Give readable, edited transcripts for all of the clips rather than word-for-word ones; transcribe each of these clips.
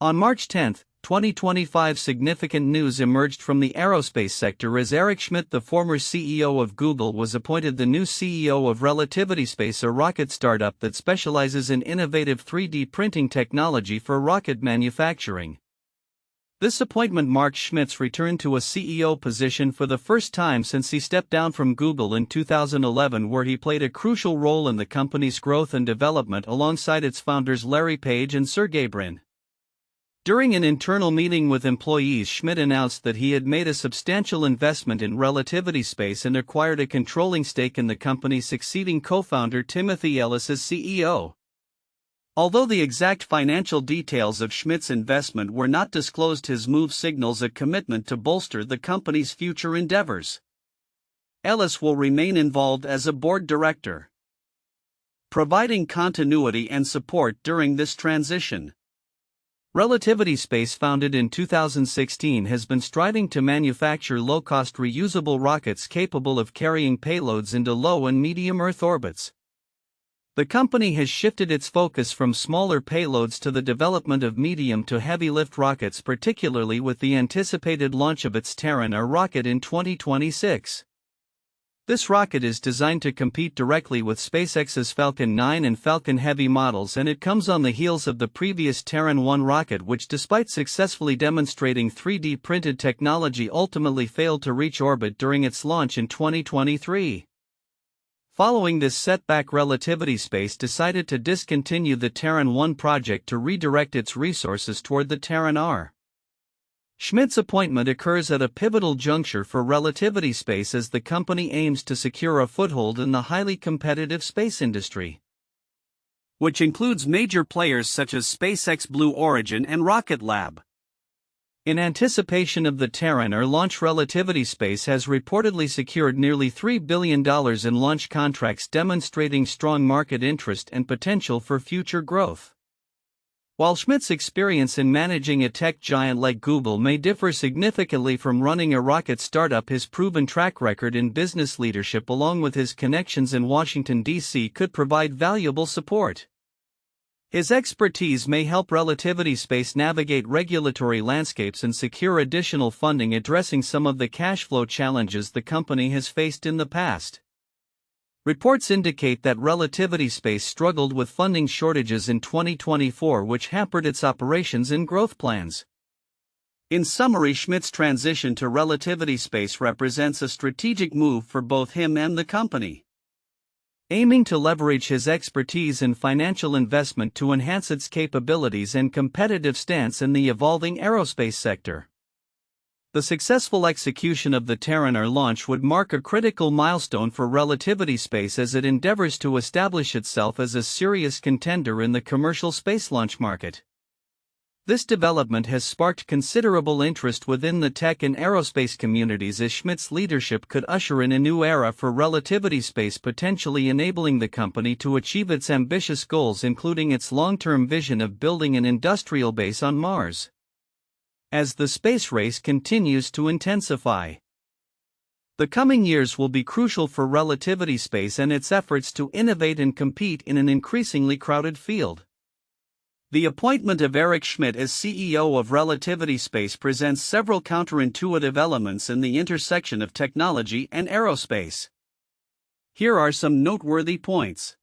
On March 10, 2025, significant news emerged from the aerospace sector as Eric Schmidt, the former CEO of Google, was appointed the new CEO of Relativity Space, a rocket startup that specializes in innovative 3D printing technology for rocket manufacturing. This appointment marks Schmidt's return to a CEO position for the first time since he stepped down from Google in 2011, where he played a crucial role in the company's growth and development alongside its founders Larry Page and Sergey Brin. During an internal meeting with employees, Schmidt announced that he had made a substantial investment in Relativity Space and acquired a controlling stake in the company, succeeding co-founder Timothy Ellis as CEO. Although the exact financial details of Schmidt's investment were not disclosed, his move signals a commitment to bolster the company's future endeavors. Ellis will remain involved as a board director, providing continuity and support during this transition. Relativity Space, founded in 2016, has been striving to manufacture low-cost reusable rockets capable of carrying payloads into low and medium Earth orbits. The company has shifted its focus from smaller payloads to the development of medium to heavy lift rockets, particularly with the anticipated launch of its Terran R rocket in 2026. This rocket is designed to compete directly with SpaceX's Falcon 9 and Falcon Heavy models, and it comes on the heels of the previous Terran 1 rocket, which, despite successfully demonstrating 3D printed technology, ultimately failed to reach orbit during its launch in 2023. Following this setback, Relativity Space decided to discontinue the Terran 1 project to redirect its resources toward the Terran R. Schmidt's appointment occurs at a pivotal juncture for Relativity Space as the company aims to secure a foothold in the highly competitive space industry, which includes major players such as SpaceX, Blue Origin, and Rocket Lab. In anticipation of the Terran R launch, Relativity Space has reportedly secured nearly $3 billion in launch contracts, demonstrating strong market interest and potential for future growth. While Schmidt's experience in managing a tech giant like Google may differ significantly from running a rocket startup, his proven track record in business leadership, along with his connections in Washington, D.C., could provide valuable support. His expertise may help Relativity Space navigate regulatory landscapes and secure additional funding, addressing some of the cash flow challenges the company has faced in the past. Reports indicate that Relativity Space struggled with funding shortages in 2024, which hampered its operations and growth plans. In summary, Schmidt's transition to Relativity Space represents a strategic move for both him and the company, aiming to leverage his expertise and financial investment to enhance its capabilities and competitive stance in the evolving aerospace sector. The successful execution of the Terran R launch would mark a critical milestone for Relativity Space as it endeavors to establish itself as a serious contender in the commercial space launch market. This development has sparked considerable interest within the tech and aerospace communities, as Schmidt's leadership could usher in a new era for Relativity Space, potentially enabling the company to achieve its ambitious goals, including its long-term vision of building an industrial base on Mars. As the space race continues to intensify, the coming years will be crucial for Relativity Space and its efforts to innovate and compete in an increasingly crowded field. The appointment of Eric Schmidt as CEO of Relativity Space presents several counterintuitive elements in the intersection of technology and aerospace. Here are some noteworthy points.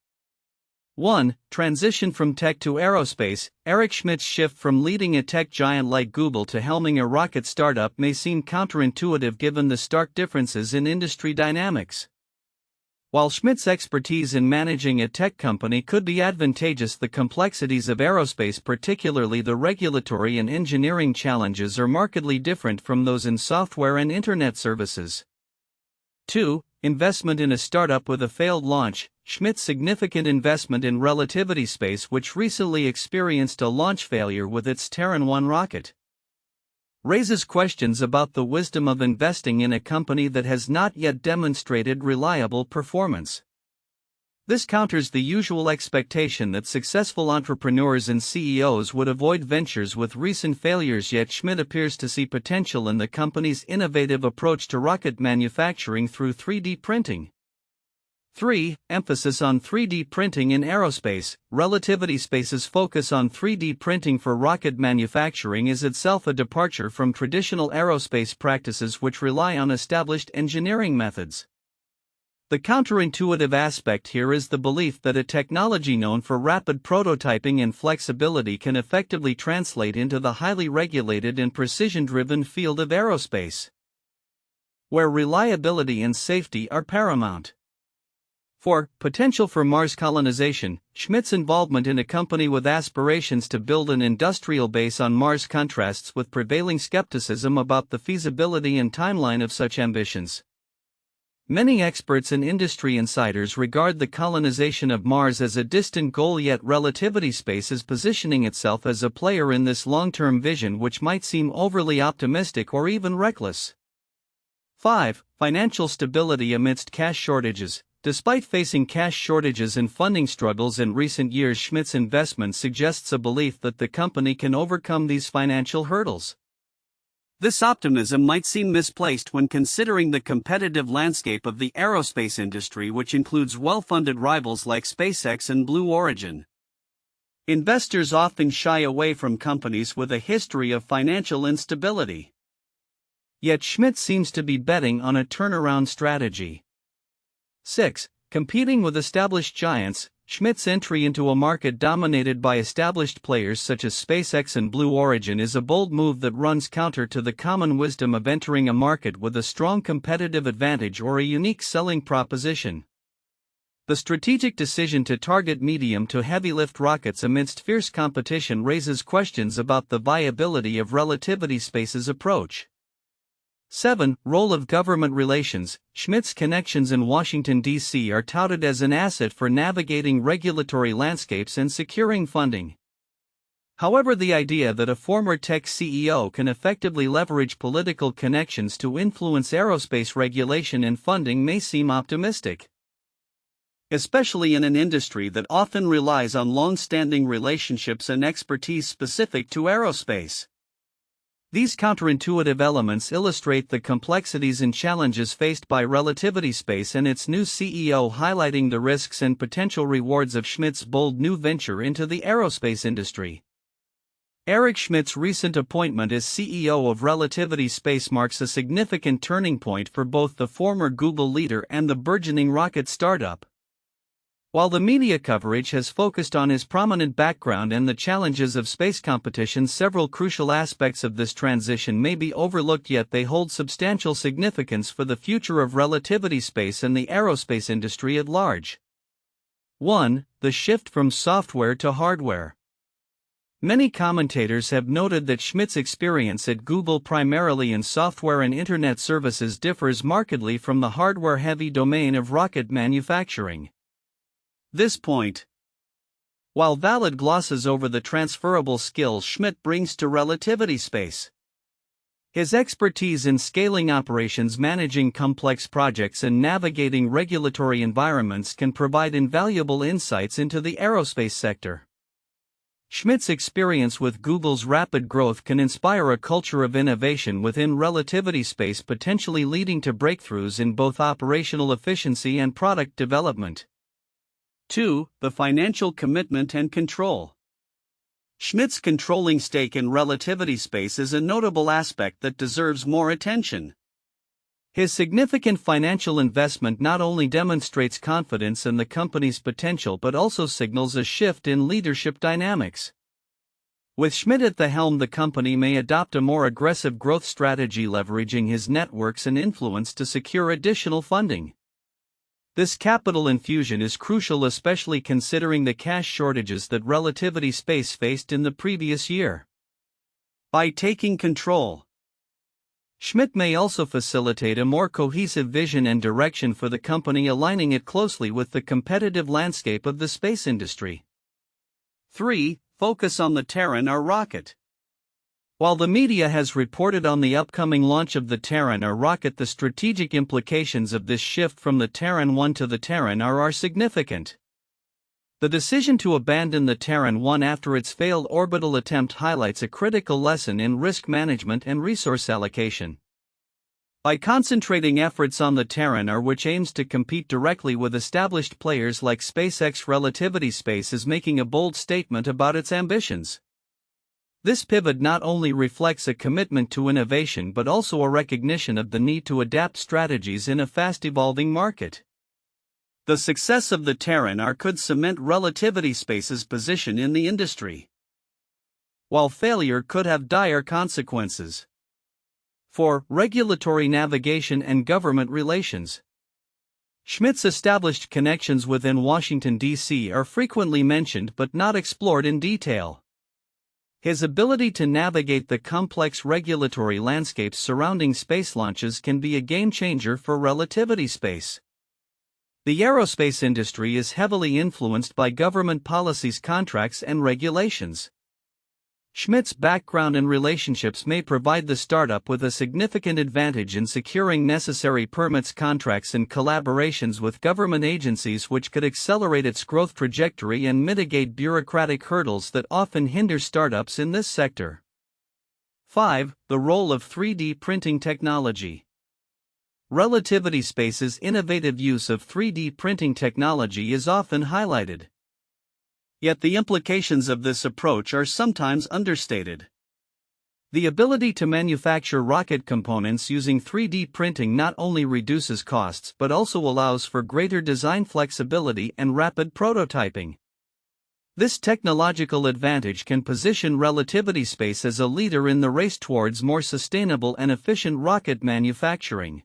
1. Transition from tech to aerospace. Eric Schmidt's shift from leading a tech giant like Google to helming a rocket startup may seem counterintuitive given the stark differences in industry dynamics. While Schmidt's expertise in managing a tech company could be advantageous, the complexities of aerospace, particularly the regulatory and engineering challenges, are markedly different from those in software and internet services. 2. Investment in a startup with a failed launch. Schmidt's significant investment in Relativity Space, which recently experienced a launch failure with its Terran 1 rocket, raises questions about the wisdom of investing in a company that has not yet demonstrated reliable performance. This counters the usual expectation that successful entrepreneurs and CEOs would avoid ventures with recent failures, yet Schmidt appears to see potential in the company's innovative approach to rocket manufacturing through 3D printing. 3. Emphasis on 3D printing in aerospace. Relativity Space's focus on 3D printing for rocket manufacturing is itself a departure from traditional aerospace practices which rely on established engineering methods. The counterintuitive aspect here is the belief that a technology known for rapid prototyping and flexibility can effectively translate into the highly regulated and precision-driven field of aerospace, where reliability and safety are paramount. 4. Potential for Mars colonization. Schmidt's involvement in a company with aspirations to build an industrial base on Mars contrasts with prevailing skepticism about the feasibility and timeline of such ambitions. Many experts and industry insiders regard the colonization of Mars as a distant goal, yet Relativity Space is positioning itself as a player in this long-term vision which might seem overly optimistic or even reckless. 5. Financial stability amidst cash shortages. Despite facing cash shortages and funding struggles in recent years, Schmidt's investment suggests a belief that the company can overcome these financial hurdles. This optimism might seem misplaced when considering the competitive landscape of the aerospace industry, which includes well-funded rivals like SpaceX and Blue Origin. Investors often shy away from companies with a history of financial instability. Yet Schmidt seems to be betting on a turnaround strategy. 6. Competing with established giants. Schmidt's entry into a market dominated by established players such as SpaceX and Blue Origin is a bold move that runs counter to the common wisdom of entering a market with a strong competitive advantage or a unique selling proposition. The strategic decision to target medium to heavy lift rockets amidst fierce competition raises questions about the viability of Relativity Space's approach. 7. Role of government relations. Schmidt's connections in Washington, D.C. are touted as an asset for navigating regulatory landscapes and securing funding. However, the idea that a former tech CEO can effectively leverage political connections to influence aerospace regulation and funding may seem optimistic, especially in an industry that often relies on long-standing relationships and expertise specific to aerospace. These counterintuitive elements illustrate the complexities and challenges faced by Relativity Space and its new CEO, highlighting the risks and potential rewards of Schmidt's bold new venture into the aerospace industry. Eric Schmidt's recent appointment as CEO of Relativity Space marks a significant turning point for both the former Google leader and the burgeoning rocket startup. While the media coverage has focused on his prominent background and the challenges of space competition, several crucial aspects of this transition may be overlooked, yet they hold substantial significance for the future of Relativity Space and the aerospace industry at large. 1. The shift from software to hardware. Many commentators have noted that Schmidt's experience at Google, primarily in software and internet services, differs markedly from the hardware-heavy domain of rocket manufacturing. This point, while valid, glosses over the transferable skills Schmidt brings to Relativity Space. His expertise in scaling operations, managing complex projects, and navigating regulatory environments can provide invaluable insights into the aerospace sector. Schmidt's experience with Google's rapid growth can inspire a culture of innovation within Relativity Space, potentially leading to breakthroughs in both operational efficiency and product development. 2. The financial commitment and control. Schmidt's controlling stake in Relativity Space is a notable aspect that deserves more attention. His significant financial investment not only demonstrates confidence in the company's potential but also signals a shift in leadership dynamics. With Schmidt at the helm, the company may adopt a more aggressive growth strategy, leveraging his networks and influence to secure additional funding. This capital infusion is crucial, especially considering the cash shortages that Relativity Space faced in the previous year. By taking control, Schmidt may also facilitate a more cohesive vision and direction for the company, aligning it closely with the competitive landscape of the space industry. 3. Focus on the Terran R rocket. While the media has reported on the upcoming launch of the Terran R rocket, the strategic implications of this shift from the Terran 1 to the Terran R are significant. The decision to abandon the Terran 1 after its failed orbital attempt highlights a critical lesson in risk management and resource allocation. By concentrating efforts on the Terran R, which aims to compete directly with established players like SpaceX, Relativity Space is making a bold statement about its ambitions. This pivot not only reflects a commitment to innovation but also a recognition of the need to adapt strategies in a fast-evolving market. The success of the Terran R could cement Relativity Space's position in the industry, while failure could have dire consequences for regulatory navigation and government relations. Schmidt's established connections within Washington, D.C. are frequently mentioned but not explored in detail. His ability to navigate the complex regulatory landscapes surrounding space launches can be a game-changer for Relativity Space. The aerospace industry is heavily influenced by government policies, contracts, and regulations. Schmidt's background and relationships may provide the startup with a significant advantage in securing necessary permits, contracts, and collaborations with government agencies, which could accelerate its growth trajectory and mitigate bureaucratic hurdles that often hinder startups in this sector. 5. The role of 3D printing technology. Relativity Space's innovative use of 3D printing technology is often highlighted. Yet the implications of this approach are sometimes understated. The ability to manufacture rocket components using 3D printing not only reduces costs but also allows for greater design flexibility and rapid prototyping. This technological advantage can position Relativity Space as a leader in the race towards more sustainable and efficient rocket manufacturing.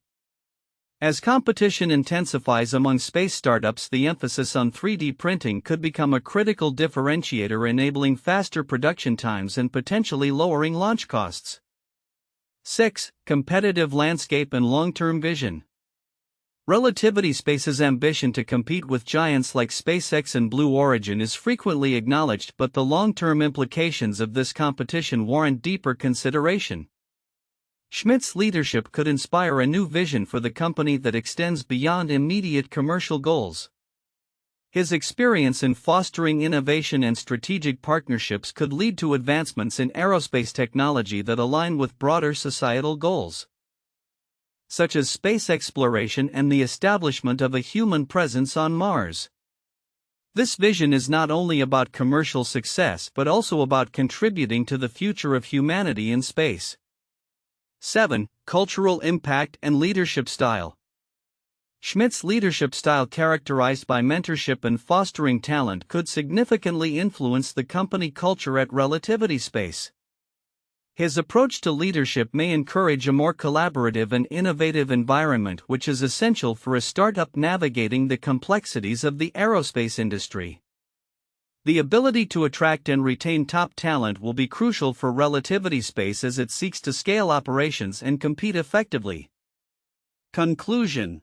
As competition intensifies among space startups, the emphasis on 3D printing could become a critical differentiator, enabling faster production times and potentially lowering launch costs. 6. Competitive landscape and long-term vision. Relativity Space's ambition to compete with giants like SpaceX and Blue Origin is frequently acknowledged, but the long-term implications of this competition warrant deeper consideration. Schmidt's leadership could inspire a new vision for the company that extends beyond immediate commercial goals. His experience in fostering innovation and strategic partnerships could lead to advancements in aerospace technology that align with broader societal goals, such as space exploration and the establishment of a human presence on Mars. This vision is not only about commercial success but also about contributing to the future of humanity in space. 7. Cultural impact and leadership style. Schmidt's leadership style, characterized by mentorship and fostering talent, could significantly influence the company culture at Relativity Space. His approach to leadership may encourage a more collaborative and innovative environment, which is essential for a startup navigating the complexities of the aerospace industry. The ability to attract and retain top talent will be crucial for Relativity Space as it seeks to scale operations and compete effectively. Conclusion.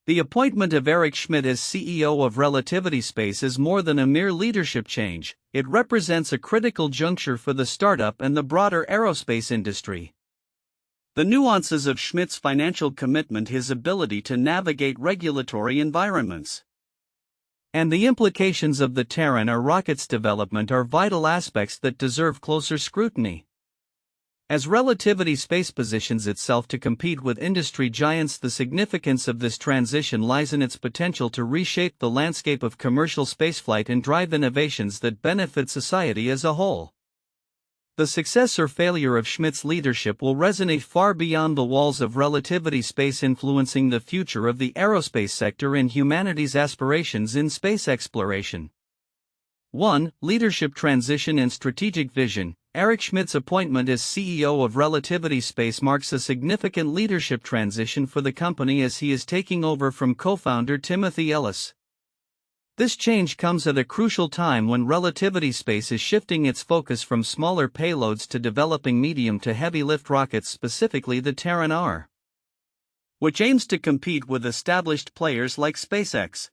The appointment of Eric Schmidt as CEO of Relativity Space is more than a mere leadership change. It represents a critical juncture for the startup and the broader aerospace industry. The nuances of Schmidt's financial commitment, his ability to navigate regulatory environments, and the implications of the Terran R rocket's development are vital aspects that deserve closer scrutiny. As Relativity Space positions itself to compete with industry giants, the significance of this transition lies in its potential to reshape the landscape of commercial spaceflight and drive innovations that benefit society as a whole. The success or failure of Schmidt's leadership will resonate far beyond the walls of Relativity Space, influencing the future of the aerospace sector and humanity's aspirations in space exploration. 1. Leadership transition and strategic vision. Eric Schmidt's appointment as CEO of Relativity Space marks a significant leadership transition for the company as he is taking over from co-founder Timothy Ellis. This change comes at a crucial time when Relativity Space is shifting its focus from smaller payloads to developing medium to heavy lift rockets, specifically the Terran R, which aims to compete with established players like SpaceX.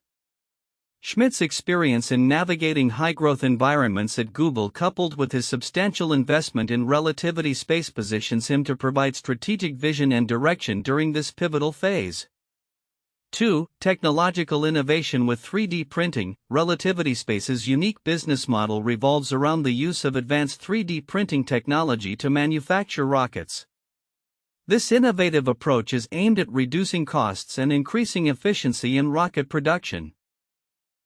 Schmidt's experience in navigating high-growth environments at Google, coupled with his substantial investment in Relativity Space, positions him to provide strategic vision and direction during this pivotal phase. 2. Technological innovation with 3D printing. Relativity Space's unique business model revolves around the use of advanced 3D printing technology to manufacture rockets. This innovative approach is aimed at reducing costs and increasing efficiency in rocket production.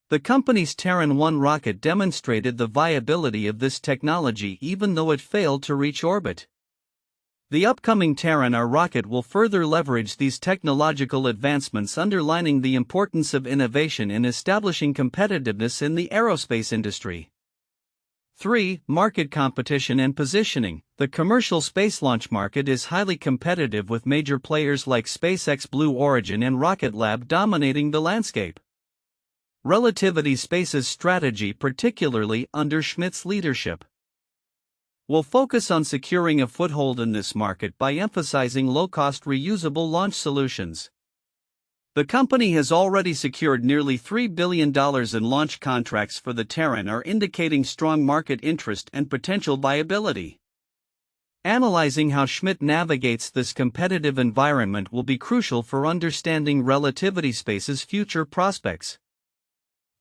The company's Terran 1 rocket demonstrated the viability of this technology even though it failed to reach orbit. The upcoming Terran R rocket will further leverage these technological advancements, underlining the importance of innovation in establishing competitiveness in the aerospace industry. 3. Market competition and positioning. The commercial space launch market is highly competitive, with major players like SpaceX, Blue Origin, and Rocket Lab dominating the landscape. Relativity Space's strategy, particularly under Schmidt's leadership, will focus on securing a foothold in this market by emphasizing low-cost reusable launch solutions. The company has already secured nearly $3 billion in launch contracts for the Terran R, indicating strong market interest and potential viability. Analyzing how Schmidt navigates this competitive environment will be crucial for understanding Relativity Space's future prospects.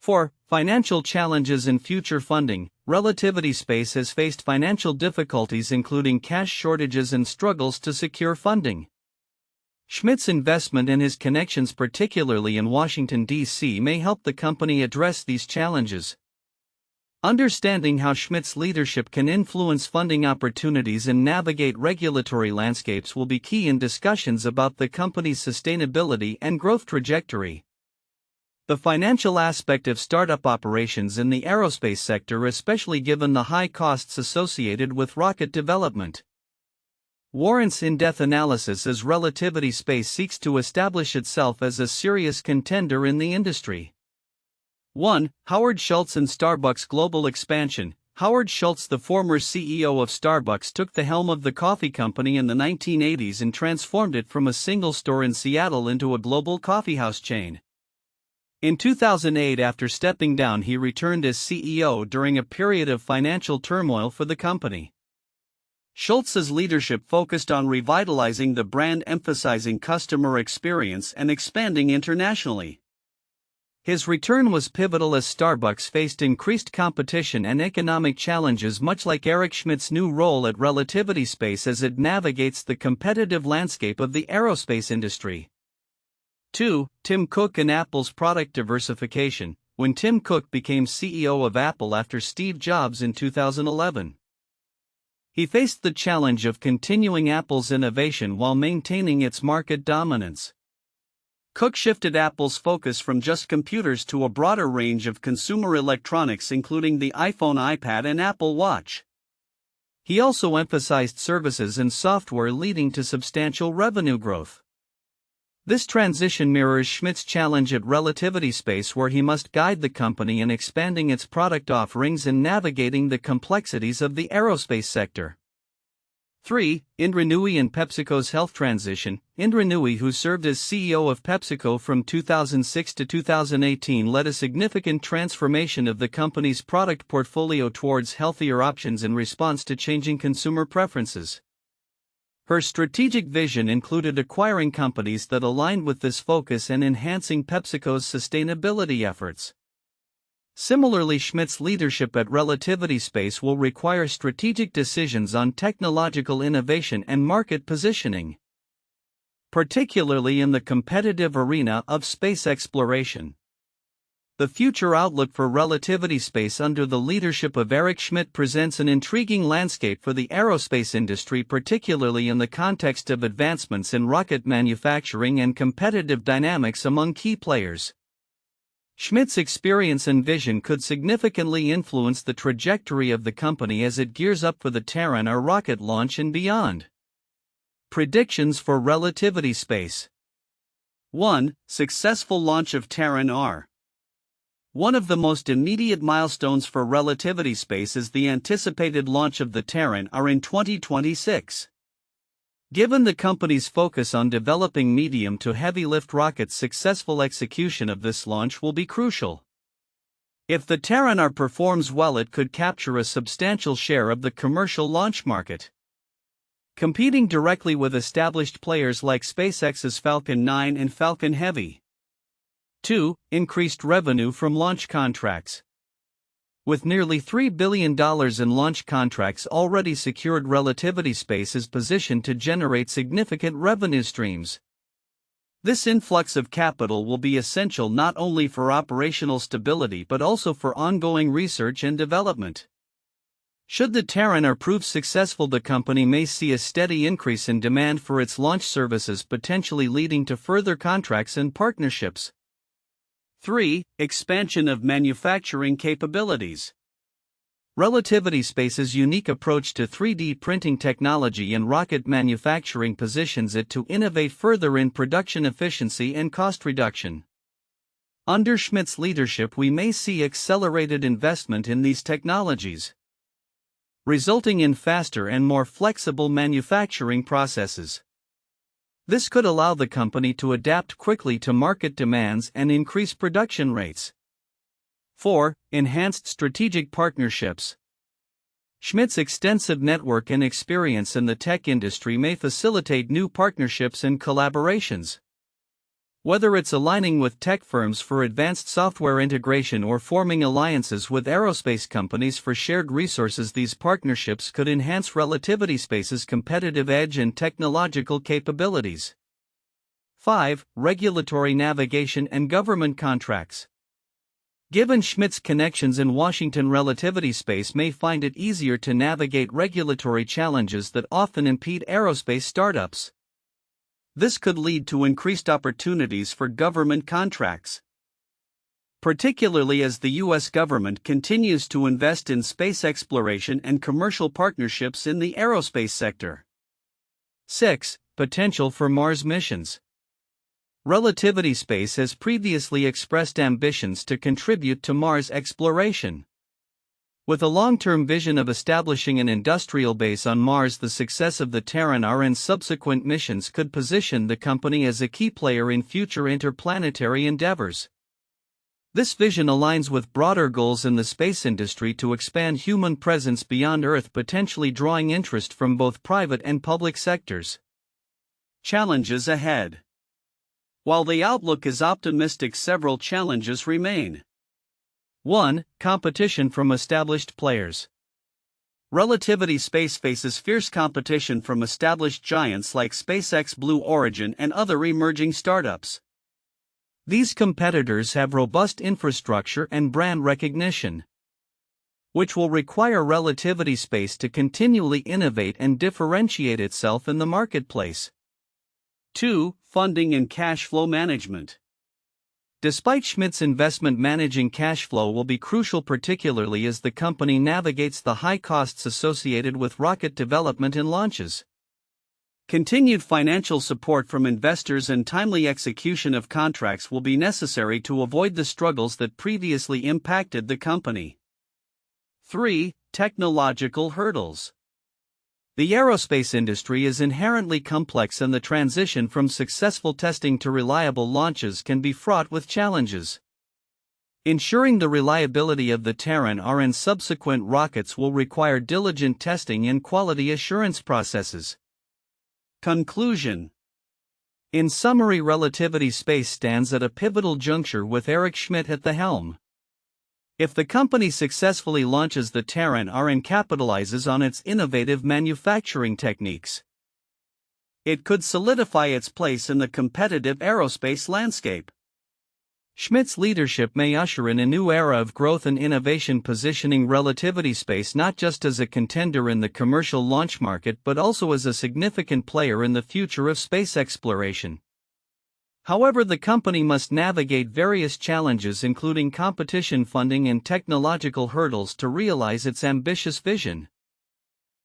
4. Financial challenges and future funding. Relativity Space has faced financial difficulties, including cash shortages and struggles to secure funding. Schmidt's investment and his connections, particularly in Washington, D.C., may help the company address these challenges. Understanding how Schmidt's leadership can influence funding opportunities and navigate regulatory landscapes will be key in discussions about the company's sustainability and growth trajectory. The financial aspect of startup operations in the aerospace sector, especially given the high costs associated with rocket development, warrants in-depth analysis as Relativity Space seeks to establish itself as a serious contender in the industry. 1. Howard Schultz and Starbucks global expansion. Howard Schultz, the former CEO of Starbucks, took the helm of the coffee company in the 1980s and transformed it from a single store in Seattle into a global coffeehouse chain. In 2008, after stepping down, he returned as CEO during a period of financial turmoil for the company. Schultz's leadership focused on revitalizing the brand, emphasizing customer experience and expanding internationally. His return was pivotal as Starbucks faced increased competition and economic challenges, much like Eric Schmidt's new role at Relativity Space as it navigates the competitive landscape of the aerospace industry. 2. Tim Cook and Apple's product diversification. When Tim Cook became CEO of Apple after Steve Jobs in 2011, he faced the challenge of continuing Apple's innovation while maintaining its market dominance. Cook shifted Apple's focus from just computers to a broader range of consumer electronics, including the iPhone, iPad, and Apple Watch. He also emphasized services and software, leading to substantial revenue growth. This transition mirrors Schmidt's challenge at Relativity Space, where he must guide the company in expanding its product offerings and navigating the complexities of the aerospace sector. 3. Indra Nooyi and PepsiCo's health transition. Indra Nooyi, who served as CEO of PepsiCo from 2006 to 2018, led a significant transformation of the company's product portfolio towards healthier options in response to changing consumer preferences. Her strategic vision included acquiring companies that aligned with this focus and enhancing PepsiCo's sustainability efforts. Similarly, Schmidt's leadership at Relativity Space will require strategic decisions on technological innovation and market positioning, particularly in the competitive arena of space exploration. The future outlook for Relativity Space under the leadership of Eric Schmidt presents an intriguing landscape for the aerospace industry, particularly in the context of advancements in rocket manufacturing and competitive dynamics among key players. Schmidt's experience and vision could significantly influence the trajectory of the company as it gears up for the Terran R rocket launch and beyond. Predictions for Relativity Space. 1. Successful launch of Terran R. One of the most immediate milestones for Relativity Space is the anticipated launch of the Terran R in 2026. Given the company's focus on developing medium to heavy lift rockets, successful execution of this launch will be crucial. If the Terran R performs well, it could capture a substantial share of the commercial launch market, competing directly with established players like SpaceX's Falcon 9 and Falcon Heavy. 2. Increased revenue from launch contracts. With nearly $3 billion in launch contracts already secured, Relativity Space is positioned to generate significant revenue streams. This influx of capital will be essential not only for operational stability but also for ongoing research and development. Should the Terran R prove successful, the company may see a steady increase in demand for its launch services, potentially leading to further contracts and partnerships. 3. Expansion of manufacturing capabilities. Relativity Space's unique approach to 3D printing technology and rocket manufacturing positions it to innovate further in production efficiency and cost reduction. Under Schmidt's leadership, we may see accelerated investment in these technologies, resulting in faster and more flexible manufacturing processes. This could allow the company to adapt quickly to market demands and increase production rates. 4. Enhanced strategic partnerships. Schmidt's extensive network and experience in the tech industry may facilitate new partnerships and collaborations. Whether it's aligning with tech firms for advanced software integration or forming alliances with aerospace companies for shared resources, these partnerships could enhance Relativity Space's competitive edge and technological capabilities. 5. Regulatory navigation and government contracts. Given Schmidt's connections in Washington, Relativity Space may find it easier to navigate regulatory challenges that often impede aerospace startups. This could lead to increased opportunities for government contracts, particularly as the U.S. government continues to invest in space exploration and commercial partnerships in the aerospace sector. 6. Potential for Mars missions. Relativity Space has previously expressed ambitions to contribute to Mars exploration. With a long-term vision of establishing an industrial base on Mars, the success of the Terran R and subsequent missions could position the company as a key player in future interplanetary endeavors. This vision aligns with broader goals in the space industry to expand human presence beyond Earth, potentially drawing interest from both private and public sectors. Challenges ahead. While the outlook is optimistic, several challenges remain. 1. Competition from established players. Relativity Space faces fierce competition from established giants like SpaceX, Blue Origin, and other emerging startups. These competitors have robust infrastructure and brand recognition, which will require Relativity Space to continually innovate and differentiate itself in the marketplace. 2. Funding and cash flow management. Despite Schmidt's investment, managing cash flow will be crucial, particularly as the company navigates the high costs associated with rocket development and launches. Continued financial support from investors and timely execution of contracts will be necessary to avoid the struggles that previously impacted the company. 3. Technological hurdles. The aerospace industry is inherently complex, and the transition from successful testing to reliable launches can be fraught with challenges. Ensuring the reliability of the Terran R and subsequent rockets will require diligent testing and quality assurance processes. Conclusion. In summary, Relativity Space stands at a pivotal juncture with Eric Schmidt at the helm. If the company successfully launches the Terran R and capitalizes on its innovative manufacturing techniques, it could solidify its place in the competitive aerospace landscape. Schmidt's leadership may usher in a new era of growth and innovation, positioning Relativity Space not just as a contender in the commercial launch market but also as a significant player in the future of space exploration. However, the company must navigate various challenges, including competition, funding, and technological hurdles, to realize its ambitious vision.